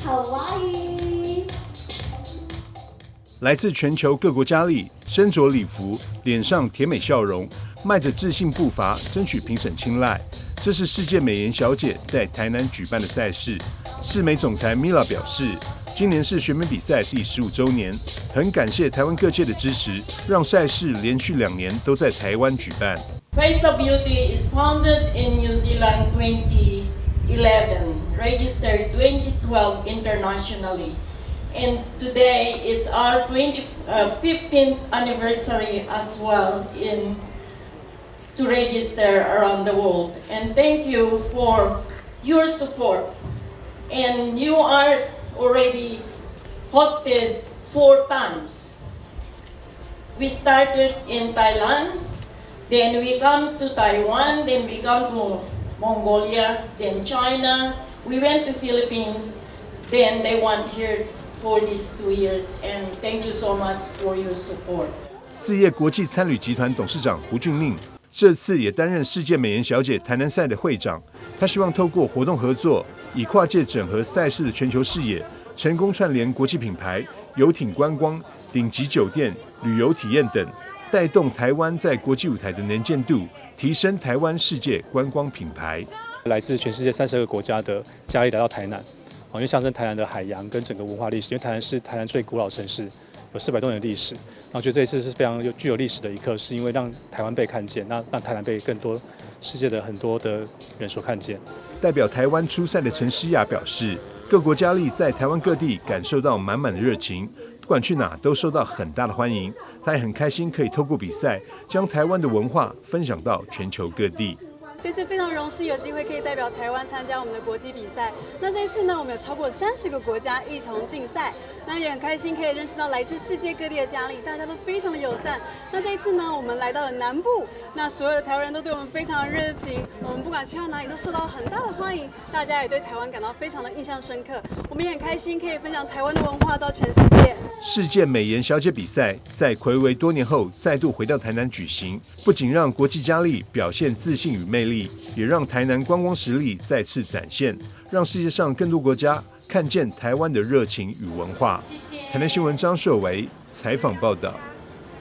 Hawaii。来自全球各国佳丽身着禮服，臉上甜美笑容，邁着自信步伐，爭取評審青睞。這是世界美顏小姐在台南舉辦的賽事。世美總裁 Mila 表示，今年是選美比賽第15週年，很感謝台灣各界的支持，讓賽事連續2年都在台灣舉辦。Face of Beauty is founded in New Zealand 2011, registered 2012 internationally. And today it's our 15th anniversary as well to register around the world. And thank you for your support. And you are already hosted 4 times. We started in Thailand, then we come to Taiwan, then we come to Mongolia, then China. We went to Philippines, then they want here for these 2 years, and thank you so much for your support. 4葉國際餐旅集團董事長胡俊令這次也擔任世界美顏小姐台南賽的會長。他希望透過活動合作，以跨界整合賽事的全球視野，成功串聯國際品牌、遊艇觀光、頂級酒店、旅遊體驗等，帶動台灣在國際舞台的能見度，提升台灣世界觀光品牌。來自全世界32個國家的佳麗來到台南。因為象徵台南的海洋跟整個文化歷史，因為台南是台南最古老城市，有400多年的歷史。然後我覺得這一次是非常具有歷史的一刻，是因為讓台灣被看見，那讓台南被更多世界的很多的人所看見。代表台灣出賽的陳詩雅表示，各國佳麗在台灣各地感受到滿滿的熱情，不管去哪都受到很大的歡迎。她也很開心可以透過比賽，將台灣的文化分享到全球各地。這次非常榮幸有機會可以代表台灣參加我們的國際比賽。那這一次呢，我們有超過30個國家一同競賽，那也很開心可以認識到來自世界各地的佳麗，大家都非常的友善。那這一次呢，我們來到了南部，那所有的台灣人都對我們非常的熱情，我們不管去到哪裡都受到很大的歡迎，大家也對台灣感到非常的印象深刻。我們也很開心可以分享台灣的文化到全世界。世界美顏小姐比賽在睽違多年後再度回到台南舉行，不僅讓國際佳麗表現自信與魅力，也讓台南觀光實力再次展現，讓世界上更多國家看見台灣的熱情與文化。台南新聞張碩維採訪報道。